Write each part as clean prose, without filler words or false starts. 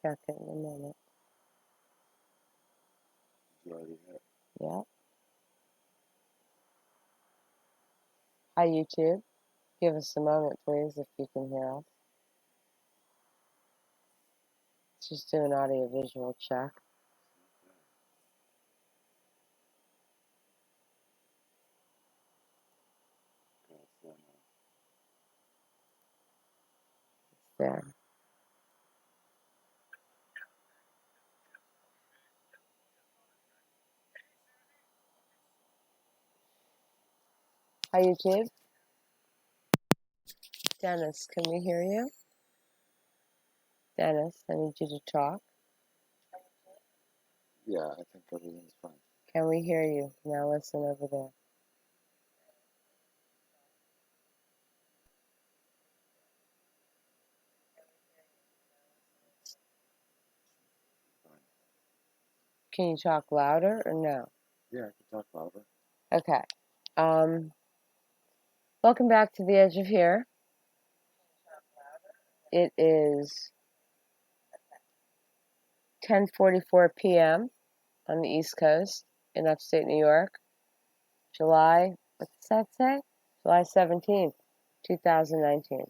check it in a minute. You already hit. Yeah. Hi, YouTube. Give us a moment, please, if you can hear us. Let's just do an audio-visual check. There. Hi, YouTube. Dennis, can we hear you? Dennis, I need you to talk. Yeah, I think everything's fine. Can we hear you? Now listen over there. Fine. Can you talk louder or no? Yeah, I can talk louder. Okay. Welcome back to the Edge of Here. It is 10:44 p.m. on the East Coast in upstate New York. July, what does that say? July 17th, 2019.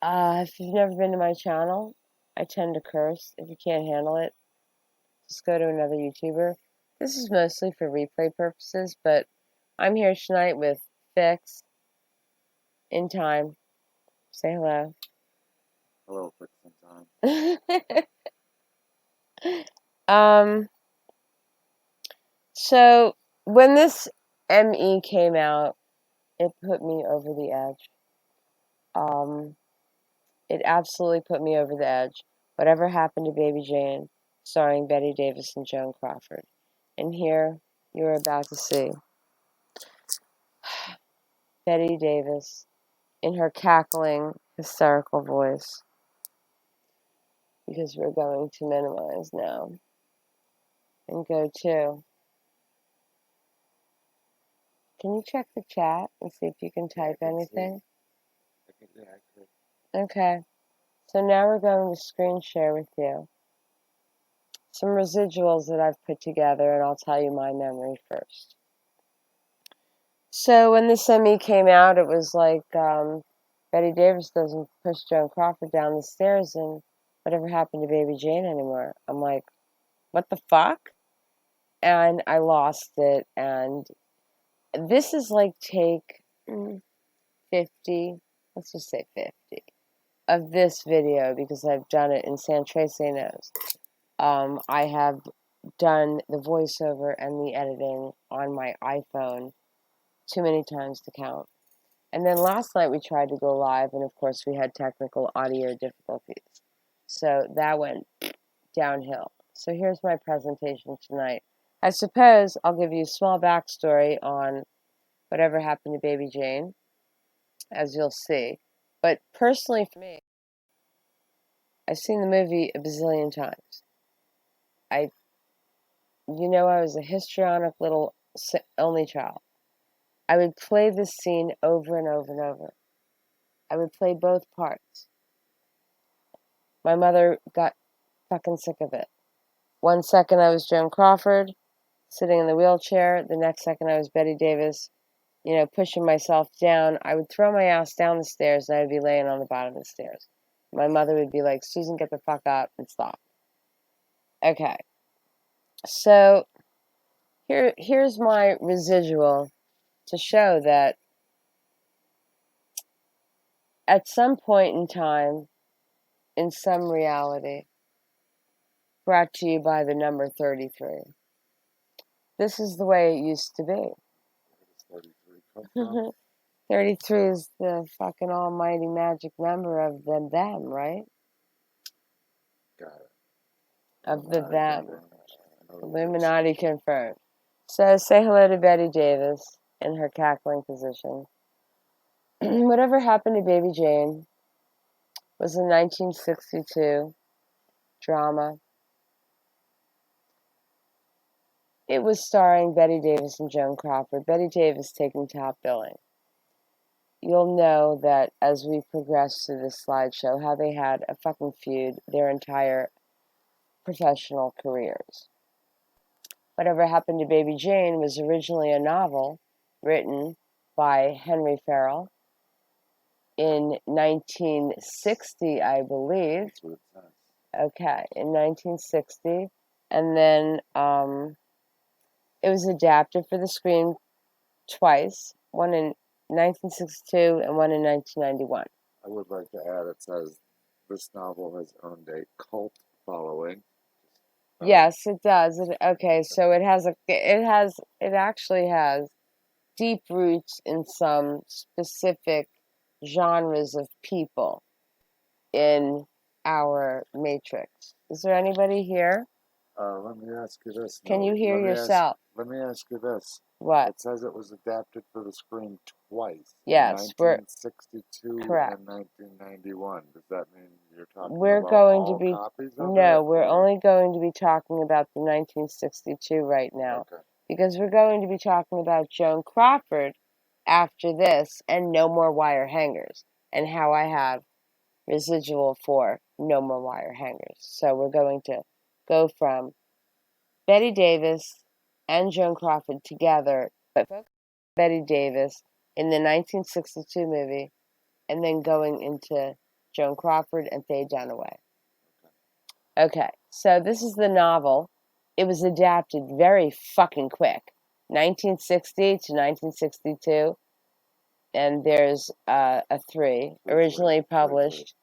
If you've never been to my channel, I tend to curse. If you can't handle it, just go to another YouTuber. This is mostly for replay purposes, but I'm here tonight with Fix, In Time. Say hello. Hello, Fix In Time. So when this ME came out, it put me over the edge. It absolutely put me over the edge. Whatever Happened to Baby Jane, starring Bette Davis and Joan Crawford. And here you're about to see Bette Davis in her cackling, hysterical voice. Because we're going to minimize now. And go to. Can you check the chat and see if you can type anything? Okay. So now we're going to screen share with you some residuals that I've put together, and I'll tell you my memory first. So when this ME came out, it was like Bette Davis doesn't push Joan Crawford down the stairs and Whatever Happened to Baby Jane anymore. I'm like, what the fuck? And I lost it. And this is like take 50, let's just say 50, of this video because I've done it in San Trace Knows. I have done the voiceover and the editing on my iPhone too many times to count. And then last night we tried to go live, and of course we had technical audio difficulties. So that went downhill. So here's my presentation tonight. I suppose I'll give you a small backstory on Whatever Happened to Baby Jane, as you'll see. But personally for me, I've seen the movie a bazillion times. I was a histrionic little only child. I would play this scene over and over and over. I would play both parts. My mother got fucking sick of it. One second I was Joan Crawford, sitting in the wheelchair. The next second I was Bette Davis, pushing myself down. I would throw my ass down the stairs and I would be laying on the bottom of the stairs. My mother would be like, Susan, get the fuck up and stop. Okay. So here's my residual to show that at some point in time, in some reality, brought to you by the number 33. This is the way it used to be. 33 is the fucking almighty magic number of the them, right? Got it. Of the them. Illuminati confirmed. So say hello to Bette Davis in her cackling position. Whatever Happened to Baby Jane was a 1962 drama. It was starring Bette Davis and Joan Crawford. Bette Davis taking top billing. you'll know that as we progress through this slideshow, how they had a fucking feud their entire professional careers. Whatever Happened to Baby Jane was originally a novel written by Henry Farrell in 1960, I believe. That's what it says. Okay, in 1960. And then it was adapted for the screen twice, one in 1962 and one in 1991. I would like to add, it says this novel has earned a cult following. Yes, it does. Okay, so it actually has deep roots in some specific genres of people in our matrix. Is there anybody here? Let me ask you this. Can you hear let me yourself? Let me ask you this. What? It says it was adapted for the screen twice. Yes, in 1962 correct. and 1991. Does that mean you're talking We're about going to all be copies of no, it? we're or- only going to be talking about the 1962 right now Okay. because we're going to be talking about Joan Crawford after this and No More Wire Hangers and how I have residual for No More Wire Hangers. So we're going to go from Bette Davis and Joan Crawford together, but Bette Davis in the 1962 movie, and then going into Joan Crawford and Faye Dunaway. Okay, so this is the novel. It was adapted very fucking quick, 1960 to 1962, and there's a three originally published.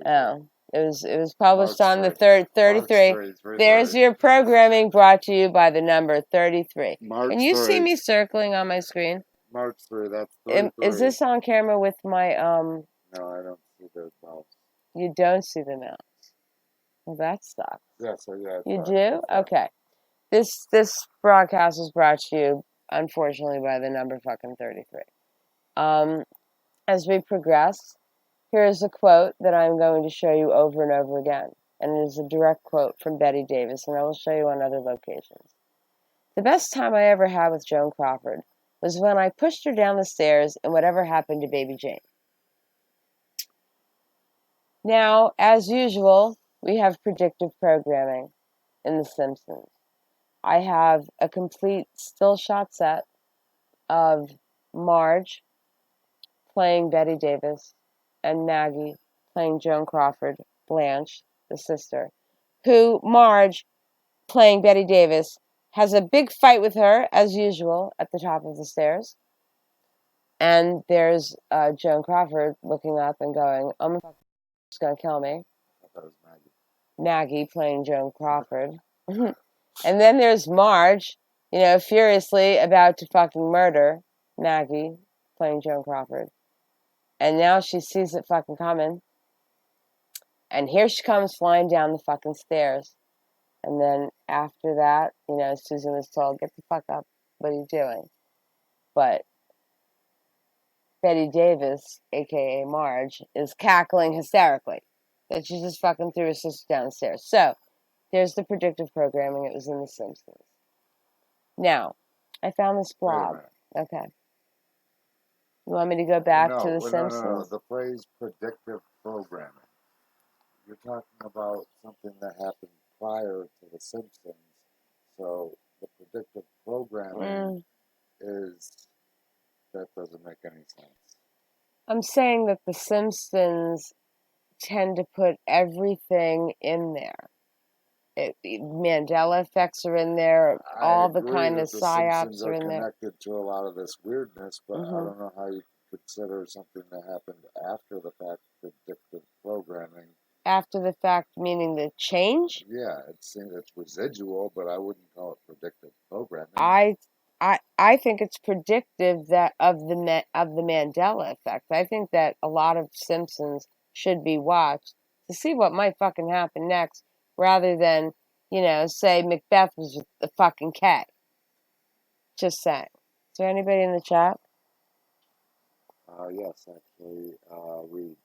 Oh, it was published on the 33. There's your programming brought to you by the number 33. Can you see me circling on my screen? March 3, that's 33. Is this on camera with my No, I don't see the mouse. You don't see the mouse. Well, that sucks. Yeah, so yeah. You do? Okay. This broadcast is brought to you, unfortunately, by the number fucking 33. As we progress, here is a quote that I'm going to show you over and over again, and it is a direct quote from Bette Davis, and I will show you on other locations. The best time I ever had with Joan Crawford was when I pushed her down the stairs in Whatever Happened to Baby Jane. Now, as usual, we have predictive programming in The Simpsons. I have a complete still shot set of Marge playing Bette Davis and Maggie playing Joan Crawford, Blanche, the sister, who Marge playing Bette Davis has a big fight with her, as usual, at the top of the stairs. And there's Joan Crawford looking up and going, oh my fuck, she's going to kill me. That was Maggie. Maggie playing Joan Crawford. And then there's Marge, furiously about to fucking murder Maggie playing Joan Crawford. And now she sees it fucking coming. And here she comes flying down the fucking stairs. And then after that, Susan was told, get the fuck up. What are you doing? But Bette Davis, aka Marge, is cackling hysterically that she just fucking threw her sister down the stairs. So, there's the predictive programming. It was in The Simpsons. Now, I found this blog. Okay. You want me to go back to The Simpsons? No. The phrase predictive programming. You're talking about something that happened prior to The Simpsons. So the predictive programming that doesn't make any sense. I'm saying that The Simpsons tend to put everything in there. Mandela effects are in there. All the kind of psyops are in there. Connected to a lot of this weirdness, but I don't know how you consider something that happened after the fact predictive programming. After the fact, meaning the change? Yeah, it's residual, but I wouldn't call it predictive programming. I think it's predictive that of the Mandela effect. I think that a lot of Simpsons should be watched to see what might fucking happen next, rather than say Macbeth was a fucking K. Just saying. Is there anybody in the chat? Yes, actually, Reed.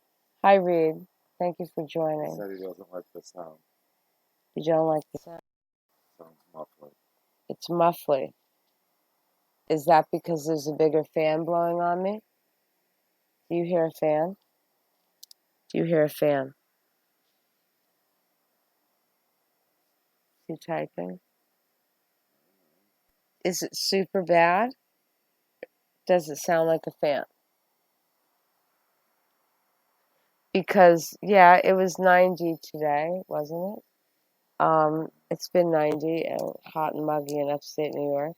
Hi, Reed. Thank you for joining. He said he doesn't like the sound. You don't like the sound? Sounds muffly. It's muffly. Is that because there's a bigger fan blowing on me? Do you hear a fan? Do you hear a fan? You typing? Is it super bad? Does it sound like a fan? Because, yeah, it was 90 today, wasn't it? It's been 90 and hot and muggy in upstate New York.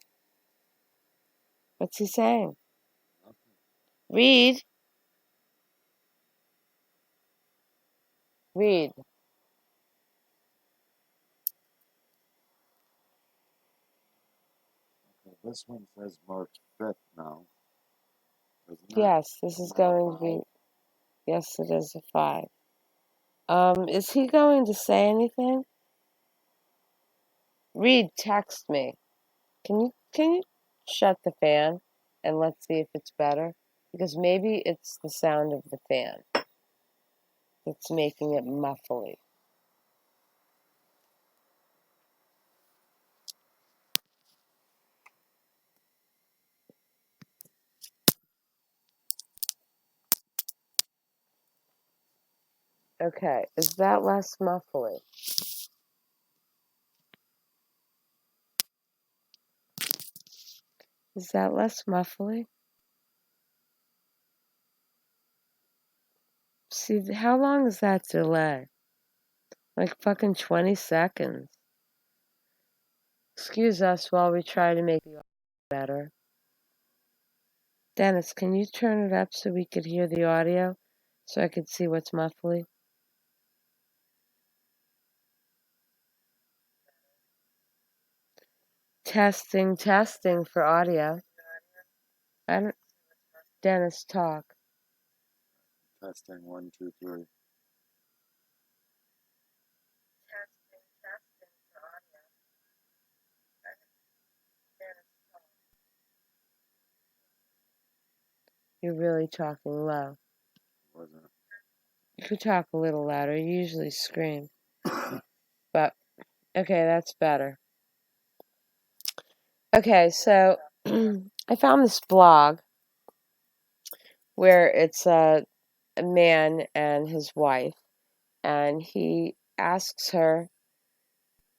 What's he saying? Read. Read. Okay, this one says March 5th now, doesn't it? Yes, this is going to be. Yes, it is a 5. Is he going to say anything? Read, text me. Can you shut the fan and let's see if it's better? Because maybe it's the sound of the fan that's making it muffly. Okay, is that less muffly? Is that less muffly? See, how long is that delay? Like fucking 20 seconds. Excuse us while we try to make the audio better. Dennis, can you turn it up so we could hear the audio? So I could see what's muffly? Testing, testing for audio. I don't. Dennis, talk. Testing 1, 2, 3. You're really talking low. Wasn't it? You could talk a little louder. You usually scream. But, okay, that's better. Okay, so I found this blog where it's a man and his wife, and he asks her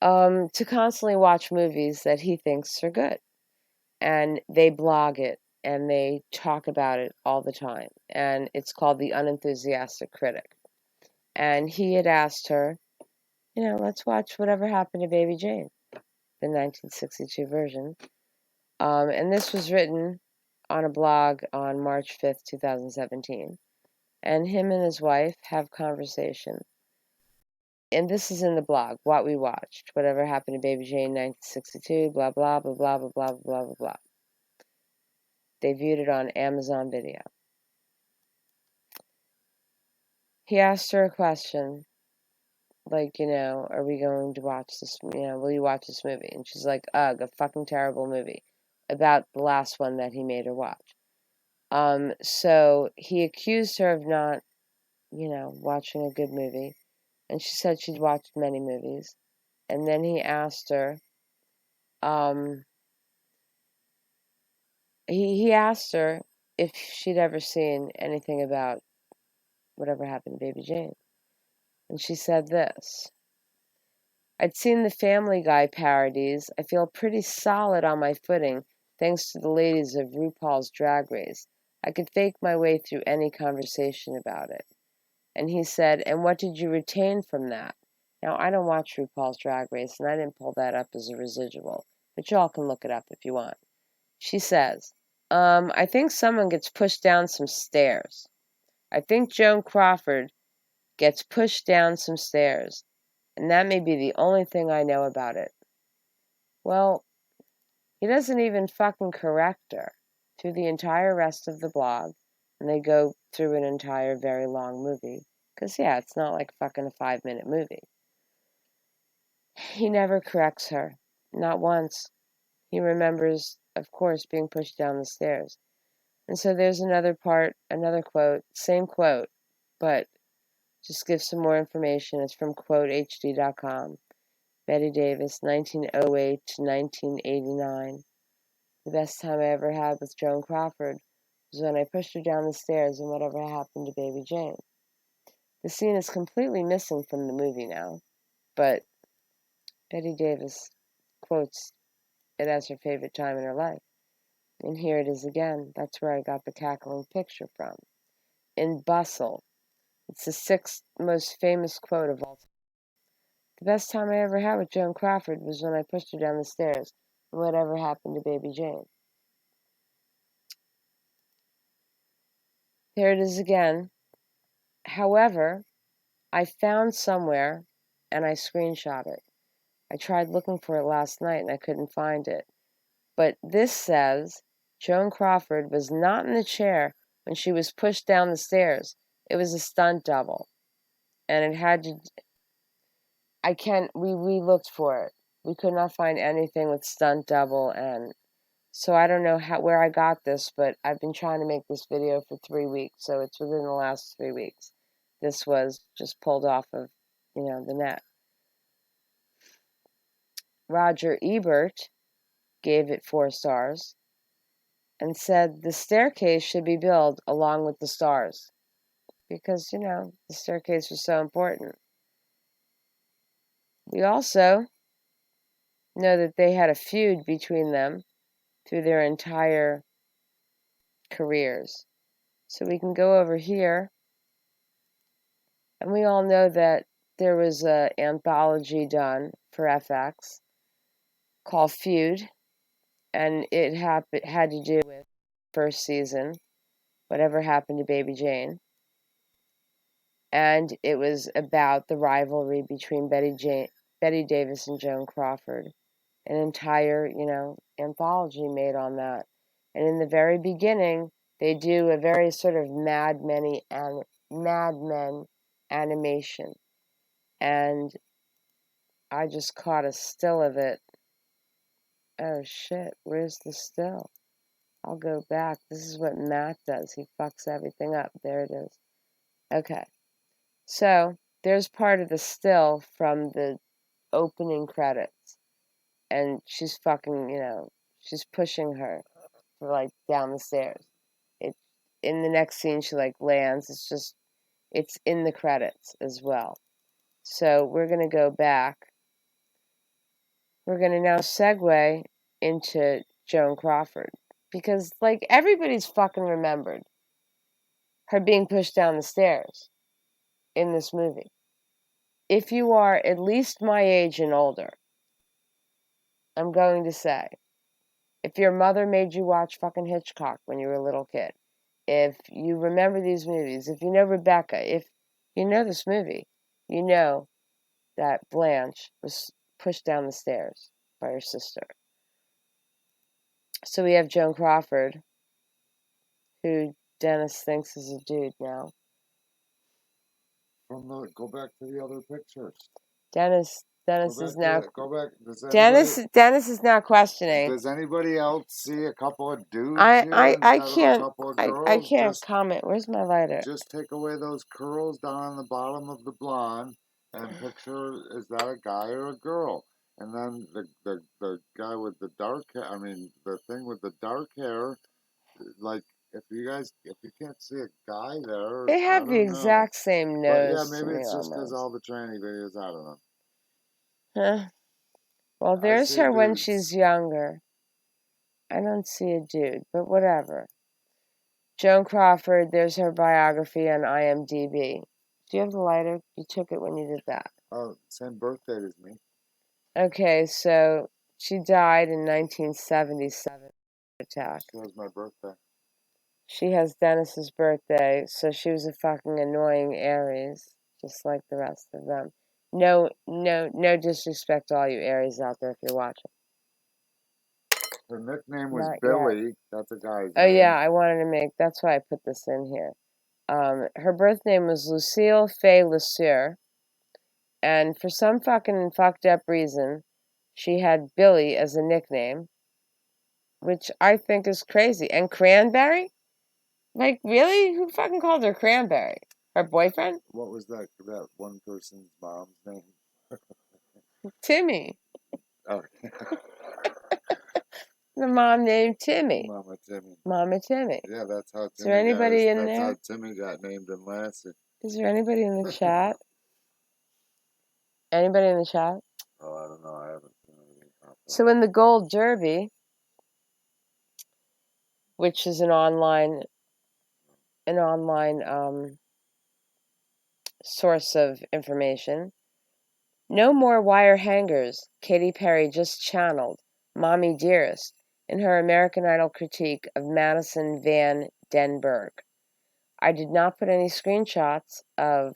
to constantly watch movies that he thinks are good. And they blog it and they talk about it all the time. And it's called The Unenthusiastic Critic. And he had asked her, let's watch Whatever Happened to Baby Jane, the 1962 version. And this was written on a blog on March 5th, 2017. And him and his wife have conversation. And this is in the blog, what we watched, Whatever Happened to Baby Jane, 1962, blah, blah, blah, blah, blah, blah, blah, blah, blah. They viewed it on Amazon Video. He asked her a question, like, are we going to watch this, will you watch this movie? And she's like, ugh, a fucking terrible movie about the last one that he made her watch. So he accused her of not, watching a good movie. And she said she'd watched many movies. And then he asked her, he asked her if she'd ever seen anything about Whatever Happened to Baby Jane. And she said this. I'd seen the Family Guy parodies. I feel pretty solid on my footing, thanks to the ladies of RuPaul's Drag Race. I could fake my way through any conversation about it. And he said, and what did you retain from that? Now, I don't watch RuPaul's Drag Race, and I didn't pull that up as a residual, but y'all can look it up if you want. She says, I think someone gets pushed down some stairs. I think Joan Crawford gets pushed down some stairs, and that may be the only thing I know about it. Well, he doesn't even fucking correct her through the entire rest of the blog, and they go through an entire very long movie. Because, yeah, it's not like fucking a 5-minute movie. He never corrects her. Not once. He remembers, of course, being pushed down the stairs. And so there's another part, another quote, same quote, but just give some more information. It's from quotehd.com. Bette Davis, 1908 to 1989. The best time I ever had with Joan Crawford was when I pushed her down the stairs and whatever happened to baby Jane. The scene is completely missing from the movie now, but Bette Davis quotes it as her favorite time in her life. And here it is again. That's where I got the cackling picture from. In Bustle, it's the sixth most famous quote of all time. The best time I ever had with Joan Crawford was when I pushed her down the stairs, and whatever happened to baby Jane. There it is again. However, I found somewhere, and I screenshot it. I tried looking for it last night, and I couldn't find it. But this says Joan Crawford was not in the chair when she was pushed down the stairs. It was a stunt double. And it had to, we looked for it. We could not find anything with stunt double, and so I don't know where I got this, but I've been trying to make this video for 3 weeks, so it's within the last 3 weeks. This was just pulled off of, the net. Roger Ebert gave it 4 stars and said the staircase should be built along with the stars because, the staircase was so important. We also know that they had a feud between them through their entire careers. So we can go over here, and we all know that there was an anthology done for FX called Feud, and it had to do with first season, whatever happened to Baby Jane. And it was about the rivalry between Bette Davis and Joan Crawford. An entire, anthology made on that. And in the very beginning, they do a very sort of Mad Men animation. And I just caught a still of it. Oh shit, where's the still? I'll go back. This is what Matt does. He fucks everything up. There it is. Okay. So, there's part of the still from the opening credits. And she's fucking, she's pushing her for down the stairs. It in the next scene she lands. It's in the credits as well. So we're gonna go back. We're gonna now segue into Joan Crawford because everybody's fucking remembered her being pushed down the stairs in this movie. If you are at least my age and older, I'm going to say, if your mother made you watch fucking Hitchcock when you were a little kid, if you remember these movies, if you know Rebecca, if you know this movie, you know that Blanche was pushed down the stairs by her sister. So we have Joan Crawford, who Dennis thinks is a dude now. Go back to the other pictures. Dennis is now. Go back. Dennis is now questioning. Does anybody else see a couple of dudes I can't. Of a couple of girls? I can't comment. Where's my lighter? Just take away those curls down on the bottom of the blonde and picture, is that a guy or a girl? And then the guy with the dark hair, the thing with the dark hair, if you can't see a guy there, they have the exact same nose. But yeah, maybe it's just because all the tranny videos, I don't know. Huh. Well, there's her when she's younger. I don't see a dude, but whatever. Joan Crawford, there's her biography on IMDb. Do you have the lighter? You took it when you did that. Oh, same birthday as me. Okay, so she died in 1977. Attack. That was my birthday. She has Dennis's birthday, so she was a fucking annoying Aries, just like the rest of them. No disrespect to all you Aries out there if you're watching. Her nickname was Billy. Yet. That's a guy's name. Yeah, I wanted to make, that's why I put this in here. Her birth name was Lucille Fay Lesueur, and for some fucking fucked up reason, she had Billy as a nickname, which I think is crazy. And Cranberry? Really? Who fucking called her Cranberry? Her boyfriend? What was that one person's mom's name? Timmy. Oh. The mom named Timmy. Mama Timmy. Mama Timmy. Yeah, that's how Is there Timmy got anybody his, in that's there? how Timmy got named in Lassie. Is there anybody in the chat? Anybody in the chat? Oh, I don't know. I haven't seen anything pop up. So in the Gold Derby, which is an online source of information, no more wire hangers. Katy Perry just channeled Mommy Dearest in her American Idol critique of Madison Van Den Berg. I did not put any screenshots of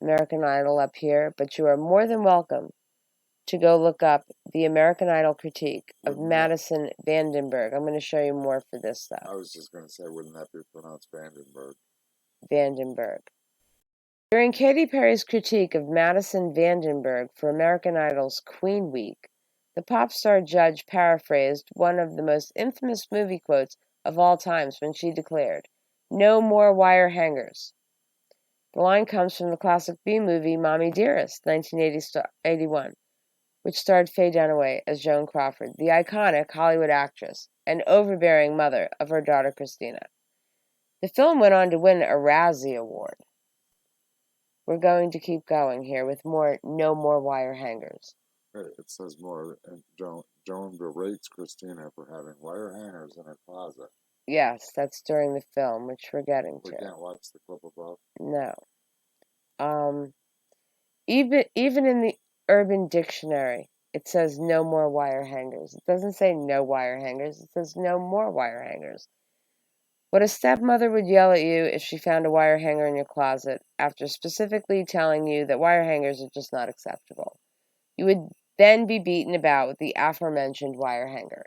American Idol up here, but you are more than welcome to go look up the American Idol critique of Madison Vandenberg. I'm going to show you more for this, though. I was just going to say, wouldn't that be pronounced Vandenberg? Vandenberg. During Katy Perry's critique of Madison Vandenberg for American Idol's Queen Week, the pop star judge paraphrased one of the most infamous movie quotes of all times when she declared, "No more wire hangers." The line comes from the classic B movie Mommy Dearest, 1981, which starred Faye Dunaway as Joan Crawford, the iconic Hollywood actress and overbearing mother of her daughter Christina. The film went on to win a Razzie Award. We're going to keep going here with no more wire hangers. It says more, and Joan berates Christina for having wire hangers in her closet. Yes, that's during the film, which we're getting to. We can't watch the clip above? No. Even in the Urban Dictionary, it says no more wire hangers. It doesn't say no wire hangers. It says no more wire hangers. What a stepmother would yell at you if she found a wire hanger in your closet after specifically telling you that wire hangers are just not acceptable. You would then be beaten about with the aforementioned wire hanger.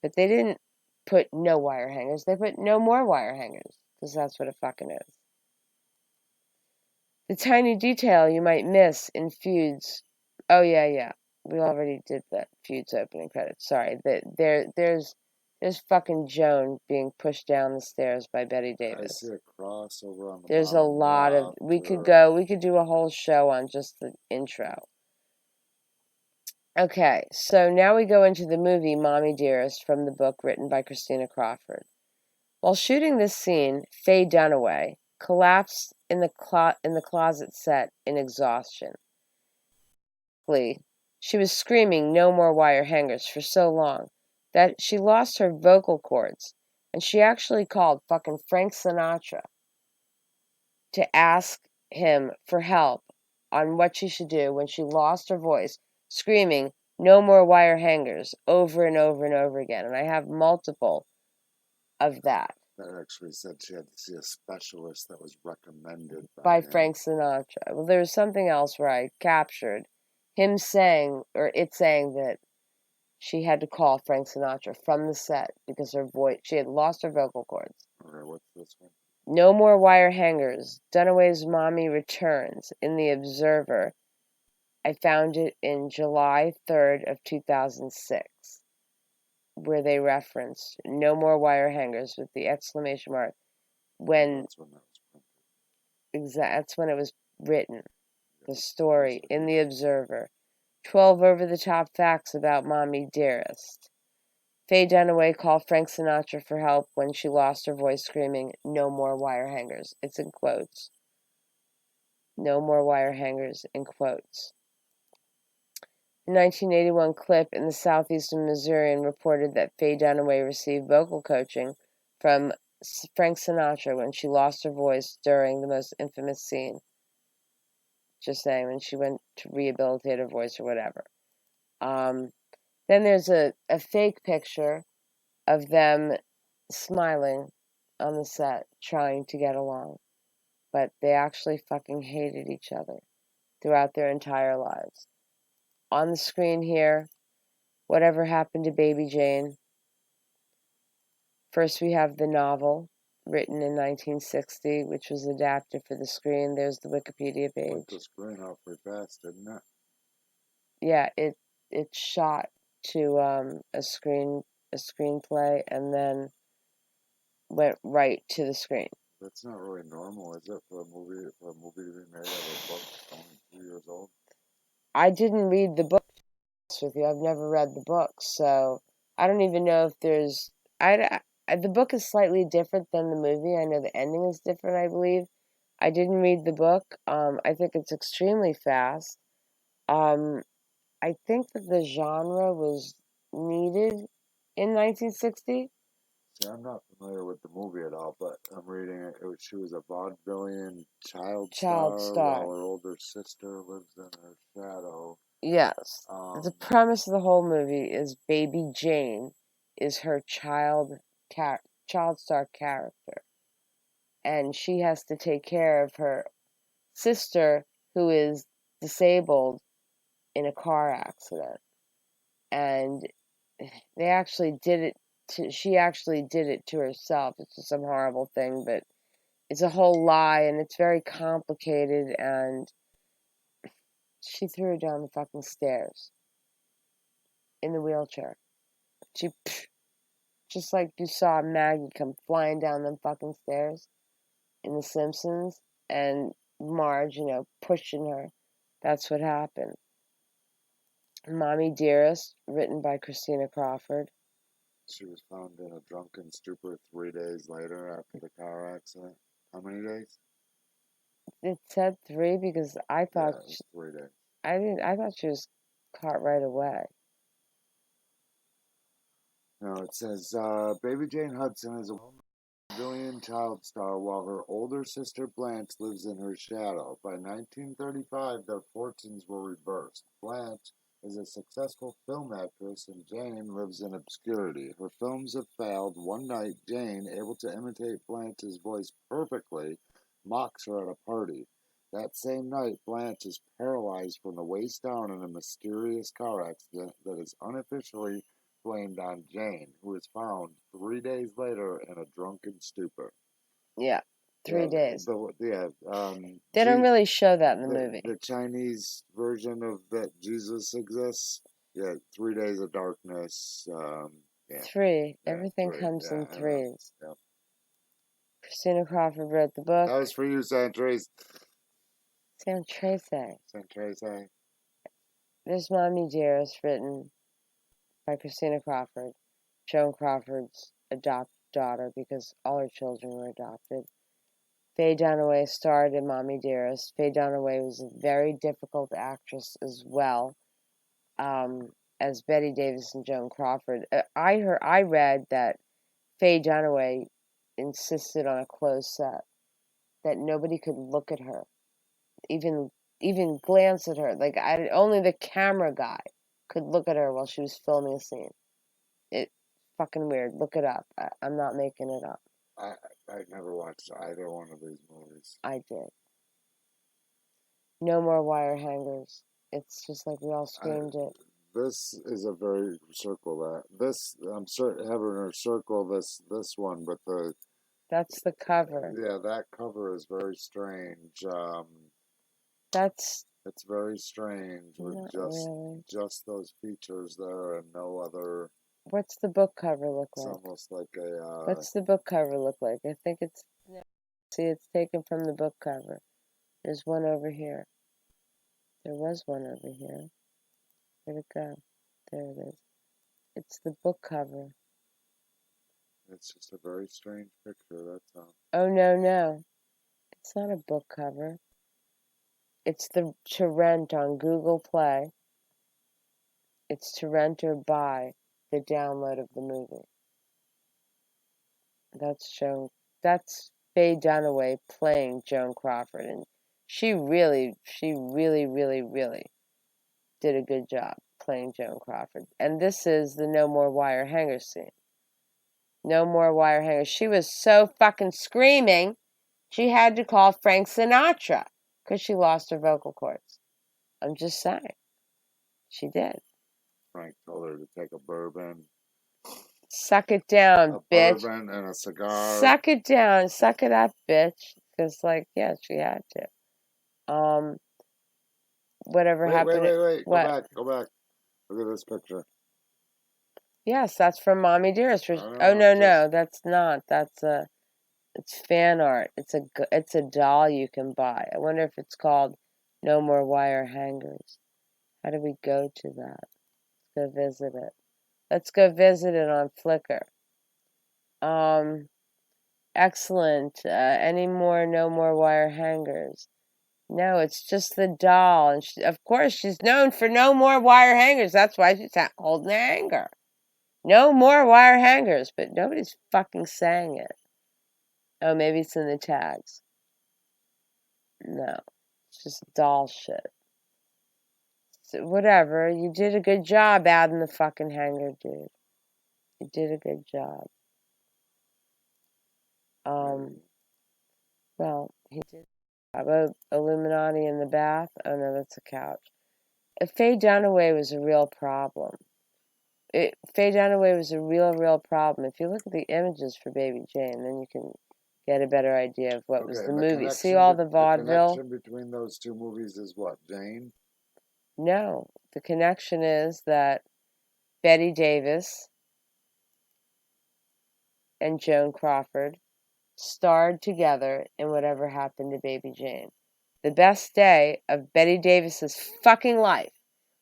But they didn't put no wire hangers. They put no more wire hangers, because that's what it fucking is. The tiny detail you might miss in Feud's... Oh, yeah. We already did that Feud's opening credits. Sorry. There's fucking Joan being pushed down the stairs by Bette Davis. I see a cross over on the There's a lot of... We could do a whole show on just the intro. Okay, so now we go into the movie Mommy Dearest from the book written by Christina Crawford. While shooting this scene, Faye Dunaway collapsed in the closet set in exhaustion. She was screaming no more wire hangers for so long that she lost her vocal cords, and she actually called fucking Frank Sinatra to ask him for help on what she should do when she lost her voice, screaming no more wire hangers over and over and over again. And I have multiple of that. That actually said she had to see a specialist that was recommended by Frank Sinatra. Well, there was something else where I captured him saying, or it saying that she had to call Frank Sinatra from the set because she had lost her vocal cords. Okay, what's this one? No more wire hangers. Dunaway's mommy returns in The Observer. I found it in July 3rd of 2006, where they referenced no more wire hangers with the exclamation mark. That's when it was written. The story in The Observer. 12 over-the-top facts about Mommy Dearest. Faye Dunaway called Frank Sinatra for help when she lost her voice screaming, no more wire hangers. It's in quotes. No more wire hangers in quotes. A 1981 clip in the Southeastern Missourian reported that Faye Dunaway received vocal coaching from Frank Sinatra when she lost her voice during the most infamous scene. Just saying, when she went to rehabilitate her voice or whatever. Then there's a fake picture of them smiling on the set, trying to get along. But they actually fucking hated each other throughout their entire lives. On the screen here, Whatever Happened to Baby Jane. First we have the novel, written in 1960, which was adapted for the screen. There's the Wikipedia page. Went the screen awfully fast, didn't it? Yeah, it's shot to a screenplay and then went right to the screen. That's not really normal, is it, for a movie to be made out of a book only 2 years old? I didn't read the book, with you. I've never read the book, so I don't even know if there's. The book is slightly different than the movie. I know the ending is different, I believe. I didn't read the book. I think it's extremely fast. Um, I think that the genre was needed in 1960. See, I'm not familiar with the movie at all, but I'm reading it. She was a vaudevillian child Child star while star. her older sister lives in her shadow. Yes. The Um, premise of the whole movie is Baby Jane is her child star character, and she has to take care of her sister who is disabled in a car accident. And they actually did it she actually did it to herself. It's just some horrible thing, but it's a whole lie and it's very complicated, and she threw her down the fucking stairs in the wheelchair. She just like you saw Maggie come flying down them fucking stairs in The Simpsons, and Marge, pushing her. That's what happened. Mommy Dearest, written by Christina Crawford. she was found in a drunken stupor 3 days later after the car accident. How many days? It said 3 because I Yeah, thought it was 3 days. I didn't. I thought she was caught right away. No, it says Baby Jane Hudson is a Brazilian child star while her older sister Blanche lives in her shadow. By 1935, their fortunes were reversed. Blanche is a successful film actress and Jane lives in obscurity. Her films have failed. One night, Jane, able to imitate Blanche's voice perfectly, mocks her at a party. That same night, Blanche is paralyzed from the waist down in a mysterious car accident that is unofficially blamed on Jane, who is found 3 days later in a drunken stupor. Yeah, three Yeah, days. They don't G, really show that in the the movie. the Chinese version of that Jesus exists. Yeah, 3 days of darkness. Yeah, 3. yeah, Everything three. comes Yeah, in I know. threes. Yeah, Christina Crawford wrote the book. that was for you, Santrace. Sam Tracy. Santrace. There's Mommy Dearest, written by Christina Crawford, Joan Crawford's adopted daughter, because all her children were adopted. Faye Dunaway starred in Mommy Dearest. Faye Dunaway was a very difficult actress as well, as Bette Davis and Joan Crawford. I read that Faye Dunaway insisted on a closed set, that nobody could look at her, even even glance at her. Like only the camera guy could look at her while she was filming a scene. It fucking weird. Look it up. I'm not making it up. I I never watched either one of these movies. I did. No more wire hangers. It's just like we all I screamed it. This is a very circle that this I'm certain having her circle this one, but the That's the cover. yeah, that cover is very strange. That's It's very strange with not really. just those features there and no other. What's the book cover look It's like? almost like a What's the book cover look like? I think it's. See, it's taken from the book cover. There's one over here. There was one over here. Where'd it go? There it is. It's the book cover. it's just a very strange picture. That's all. Oh, no, no. It's not a book cover. It's the to rent on Google Play. It's to rent or buy the download of the movie. That's Joan. That's Faye Dunaway playing Joan Crawford, and she really, really, really did a good job playing Joan Crawford. And this is the No More Wire Hanger scene. No more wire hangers. She was so fucking screaming, she had to call Frank Sinatra because she lost her vocal cords. I'm just saying. She did. Frank told her to take a bourbon, Suck it down, bitch. and a cigar. Suck it down. Suck it up, bitch. Because, like, yeah, she had to. Whatever happened. Wait. What? Go back. Look at this picture. Yes, that's from Mommy Dearest. I don't Oh, know. no, Just no, that's not. It's fan art. It's a doll you can buy. I wonder if it's called No More Wire Hangers. How do we go to that? Let's go visit it. Let's go visit it on Flickr. Excellent. No more wire hangers. No, it's just the doll. And of course, she's known for no more wire hangers. That's why she's holding a hanger. No more wire hangers, but nobody's fucking saying it. Oh, maybe it's in the tags. No, it's just doll shit. So whatever, you did a good job adding the fucking hanger, dude. You did a good job. Well, he did. How about Illuminati in the bath? Oh no, that's a couch. Faye Dunaway was a real problem. Faye Dunaway was a real problem. If you look at the images for Baby Jane, then you can get a better idea of what was the movie. See all the vaudeville? The connection between those two movies is what, Jane? No. The connection is that Bette Davis and Joan Crawford starred together in Whatever Happened to Baby Jane. The best day of Bette Davis's fucking life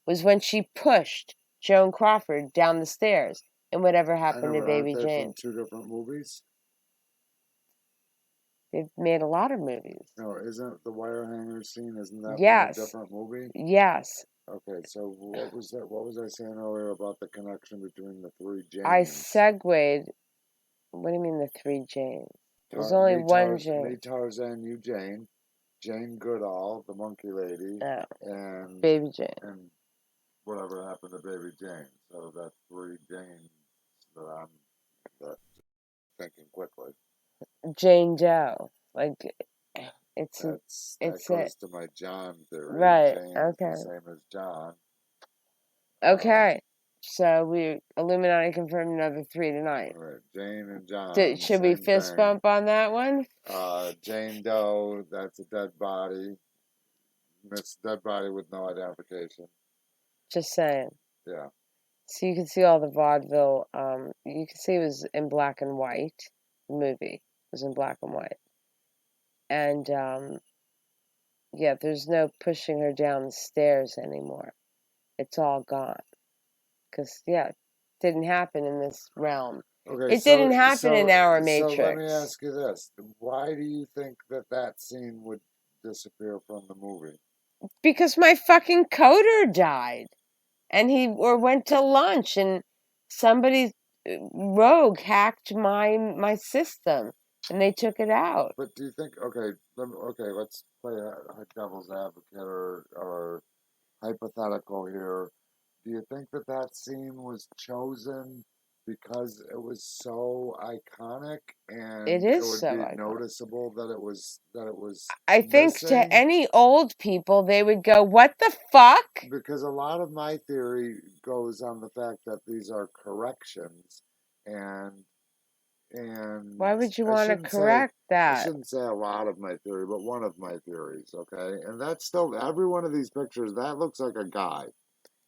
was when she pushed Joan Crawford down the stairs in Whatever Happened to Baby Jane. From two different movies? They've made a lot of movies. No, isn't the wire hanger scene, isn't that yes. from a different movie? Yes. Okay, so what was that? What was I saying earlier about the connection between the three Janes? I segued. What do you mean the three Janes? There's only one Jane. Me, Tarzan, you, Jane. Jane Goodall, the monkey lady, and Baby Jane. And Whatever Happened to Baby Jane. So that's three Janes that I'm thinking quickly. Jane Doe. Like, that goes to my John theory. Right, Jane okay. is the same as John. Okay. So Illuminati confirmed another 3 tonight. Right, Jane and John. Should we fist bump on that one? Jane Doe, that's a dead body. It's a dead body with no identification. Just saying. Yeah. So you can see all the vaudeville. You can see it was in black and white. The movie was in black and white. And, yeah, there's no pushing her down the stairs anymore. It's all gone. Because, yeah, it didn't happen in this realm. Okay, it didn't happen in our Matrix. So let me ask you this. Why do you think that scene would disappear from the movie? Because my fucking coder died. And went to lunch and somebody rogue hacked my system and they took it out. But do you think, let's play a devil's advocate or hypothetical here. Do you think that scene was chosen because it was so iconic and it would be noticeable that it was I think missing? To any old people they would go, what the fuck? Because a lot of my theory goes on the fact that these are corrections and why would you want to correct that? I shouldn't say a lot of my theory, but one of my theories, okay? And that's still, every one of these pictures, that looks like a guy.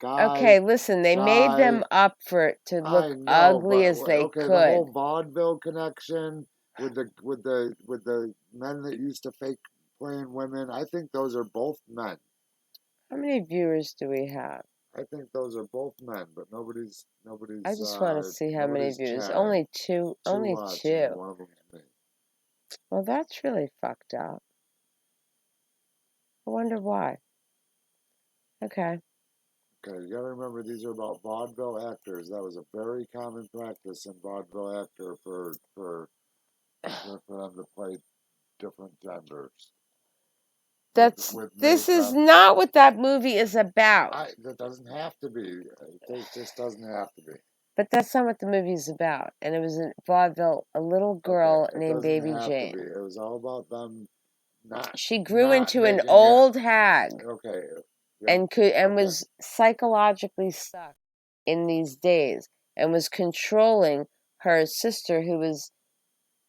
Okay, listen, they made them up to look ugly as they could. The whole vaudeville connection with the men that used to fake playing women, I think those are both men. How many viewers do we have? I think those are both men, but nobody's. I just want to see how many viewers. Chatting. Only two. Only two. One of them's me. Well, that's really fucked up. I wonder why. Okay. Okay, you gotta remember these are about vaudeville actors. That was a very common practice in vaudeville actor for them to play different genders. This is not what that movie is about. That doesn't have to be. It just doesn't have to be. But that's not what the movie is about. And it was in vaudeville, a little girl named Baby Jane. It was all about them not. She grew into an old hag. Okay. Yep. And was psychologically stuck in these days and was controlling her sister who was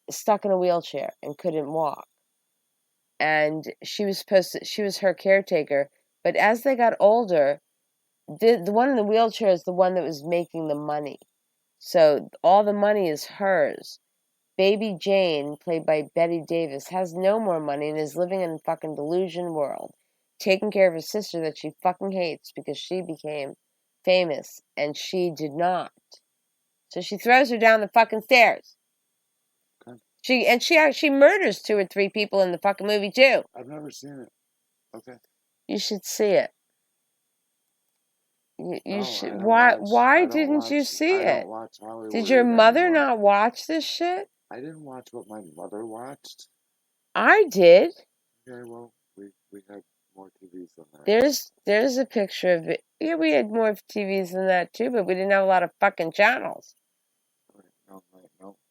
stuck in a wheelchair and couldn't walk. And she was her caretaker, but as they got older, the one in the wheelchair is the one that was making the money. So all the money is hers. Baby Jane, played by Bette Davis, has no more money and is living in a fucking delusion world, taking care of her sister that she fucking hates because she became famous, and she did not. So she throws her down the fucking stairs. Okay. She murders 2 or 3 people in the fucking movie too. I've never seen it. Okay. You should see it. You should. I Why don't didn't you watch. see I don't it? watch Hollywood Did your mother anymore. not watch this shit? I didn't watch what my mother watched. I did. Okay, well, we had more TVs than that. There's a picture of it. Yeah, we had more TVs than that too, but we didn't have a lot of fucking channels. No,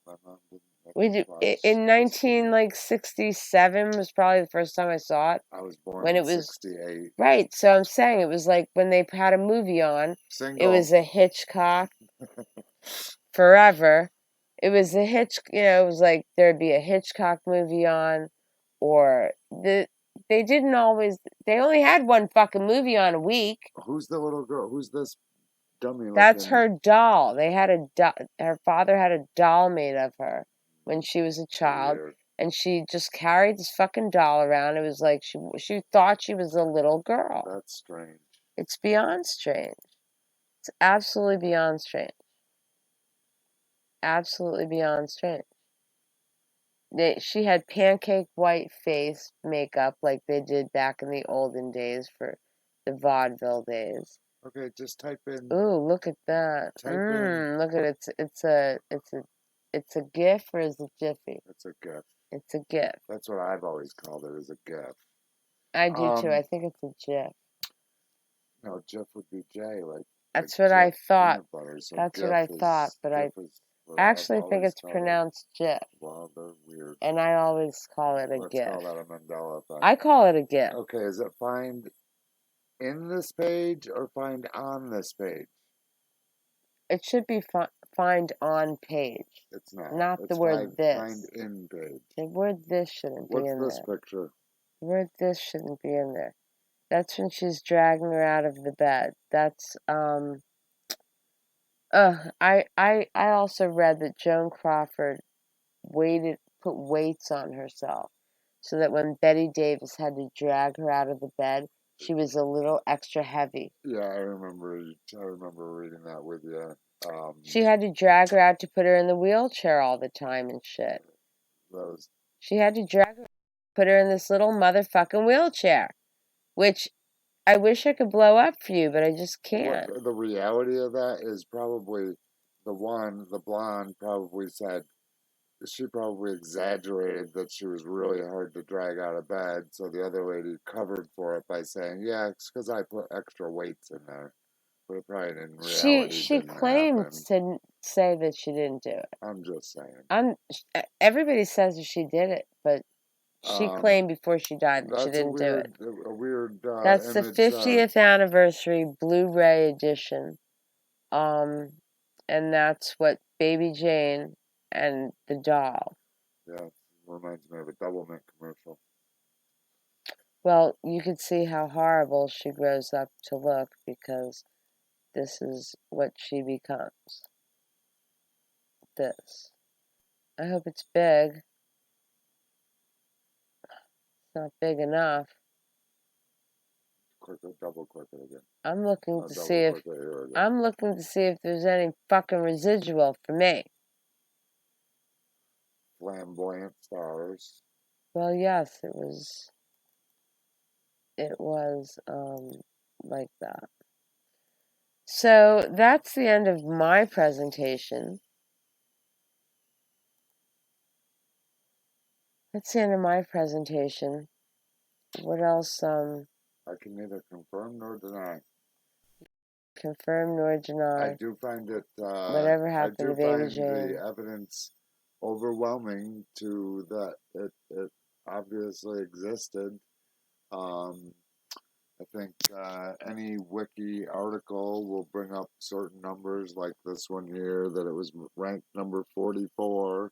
my mom didn't. We did in 1967 was probably the first time I saw it. I was born when in it was '68. right. So I'm saying it was like when they had a movie on. Single. It was a Hitchcock. Forever. It was a it was like there'd be a Hitchcock movie on, or they didn't always. They only had one fucking movie on a week. Who's the little girl? Who's this dummy? That's her doll. They had a her father had a doll made of her when she was a child, Weird. and she just carried this fucking doll around. It was like she thought she was a little girl. That's strange. It's beyond strange. It's absolutely beyond strange. Absolutely beyond strange. She had pancake white face makeup like they did back in the olden days for the vaudeville days. Okay, just type in. Ooh, look at that. Look at it. It's a GIF or is it Jiffy? It's a GIF. It's a GIF. That's what I've always called it, is a GIF. I do too. I think it's a GIF. No, GIF would be J, like. That's what I thought. So That's what I thought, but I actually think it's pronounced GIF. Well, they're weird. And I always call it a GIF. Let's call that a Mandela effect. I call it a GIF. Okay, is it find in this page or find on this page? It should be find on page. It's not. Not the word this. Find in page. The word this shouldn't be in there. What's this picture? The word this shouldn't be in there. That's when she's dragging her out of the bed. That's I also read that Joan Crawford put weights on herself so that when Bette Davis had to drag her out of the bed, she was a little extra heavy. Yeah, I remember reading that with you. She had to drag her out to put her in the wheelchair all the time and shit. She had to drag her, put her in this little motherfucking wheelchair, which I wish I could blow up for you, but I just can't. The reality of that is probably the blonde probably said, she probably exaggerated that she was really hard to drag out of bed, so the other lady covered for it by saying, yeah, it's because I put extra weights in there. But it probably in reality she claims to say that she didn't do it. I'm just saying. Everybody says that she did it, but she claimed before she died that she didn't do it. A weird That's image, the 50th anniversary Blu-ray edition. And that's what Baby Jane and the doll. Yeah, reminds me of a Double Mint commercial. Well, you could see how horrible she grows up to look because this is what she becomes. This. I hope it's big. It's not big enough. Double click it again. I'm looking to see if there's any fucking residual for me. Flamboyant stars. Well, yes, it was like that. So that's the end of my presentation. That's the end of my presentation. What else? I can neither confirm nor deny. Confirm nor deny. I do find it. Whatever happened to Baby Jane? The evidence overwhelming to that it obviously existed. I think any wiki article will bring up certain numbers, like this one here, that it was ranked number 44.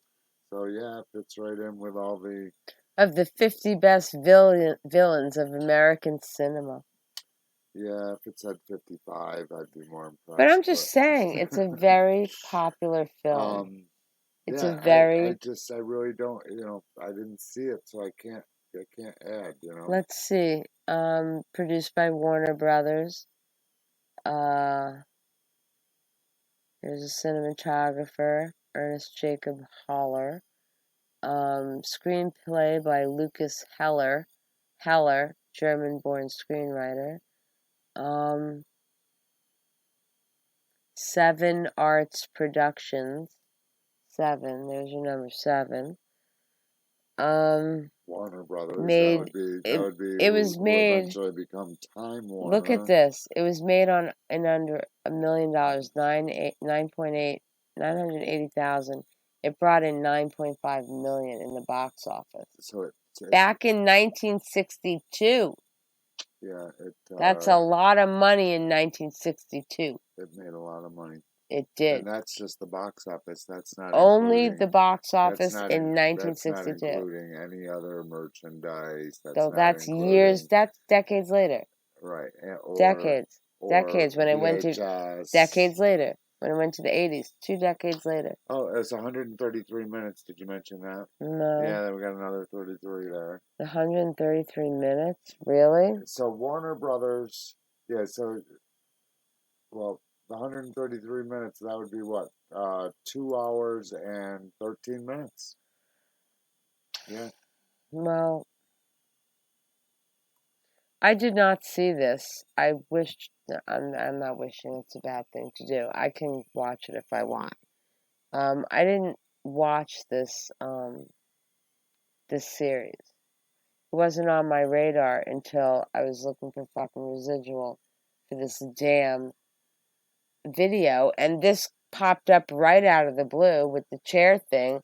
So yeah, it fits right in with all the... Of the 50 best villains of American cinema. Yeah, if it said 55, I'd be more impressed. But I'm just saying, it's a very popular film. It's yeah, a very... I really don't, I didn't see it, so I can't add, Let's see. Produced by Warner Brothers. Here's a cinematographer, Ernest Jacob Haller. Screenplay by Lucas Heller, German-born screenwriter. Seven Arts Productions. Seven. There's your number 7. Warner Brothers. Made it was Will made. eventually become Time Warner. Look at this. It was made on in under $1 million, 980,000. It brought in 9.5 million in the box office. So back in 1962. Yeah, that's a lot of money in 1962. It made a lot of money. It did. And that's just the box office. That's not only the box office in 1962. That's not including any other merchandise. So that's years. That's decades later. Right. Decades when it went to decades later when it went to the 80s. 2 decades later. Oh, it's 133 minutes. Did you mention that? No. Yeah, then we got another 33 there. 133 minutes? Really? So Warner Brothers. Yeah. So, well, the 133 minutes. That would be what? 2 hours and 13 minutes. Yeah. Well, I did not see this. I wished. I'm not wishing. It's a bad thing to do. I can watch it if I want. I didn't watch this this series. It wasn't on my radar until I was looking for fucking residual for this damn video, and this popped up right out of the blue with the chair thing,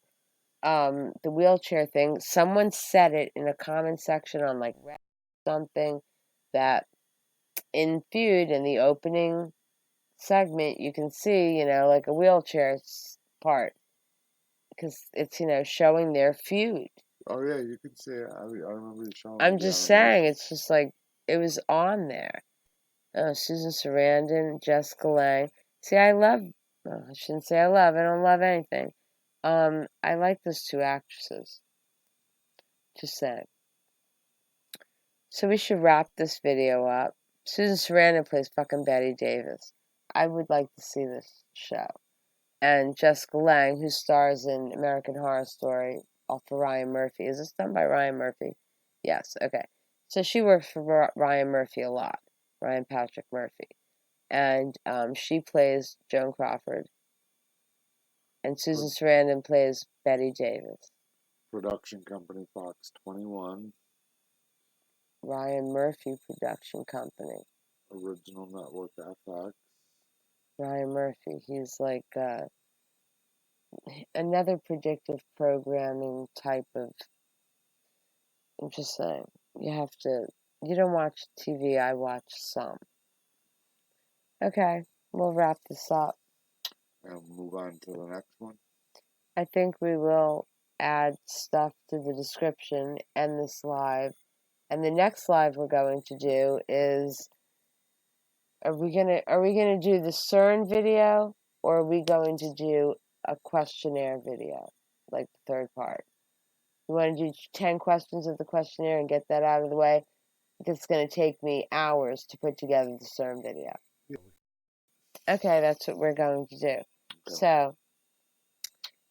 the wheelchair thing. Someone said it in a comment section on like something that in Feud in the opening segment you can see, like a wheelchair part because it's, showing their feud. Oh yeah, you can see it. I remember you showing me. I'm just saying, it's just like it was on there. Susan Sarandon, Jessica Lange. See, I shouldn't say I love. I don't love anything. I like those 2 actresses. Just saying. So we should wrap this video up. Susan Sarandon plays fucking Bette Davis. I would like to see this show. And Jessica Lange, who stars in American Horror Story, off for Ryan Murphy. Is this done by Ryan Murphy? Yes, okay. So she works for Ryan Murphy a lot. Ryan Patrick Murphy. And she plays Joan Crawford. And Susan Sarandon plays Bette Davis. Production company Fox 21. Ryan Murphy Production Company. Original Network FX. Ryan Murphy. He's like another predictive programming type of. I'm just saying. You don't watch TV, I watch some. Okay, we'll wrap this up. And move on to the next one. I think we will add stuff to the description and this live. And the next live we're going to do is, are we gonna do the CERN video, or are we going to do a questionnaire video, like the third part? You want to do 10 questions of the questionnaire and get that out of the way? Because it's going to take me hours to put together the CERN video. Okay, that's what we're going to do. Okay. So,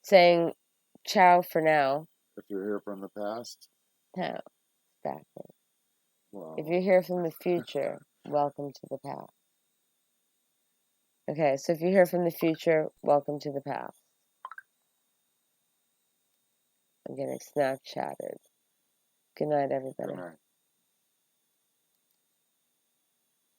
saying ciao for now. If you're here from the past. No, backwards. Well. If you're here from the future, welcome to the past. Okay, so if you're here from the future, welcome to the past. I'm getting Snapchatted. Good night, everybody. Good night.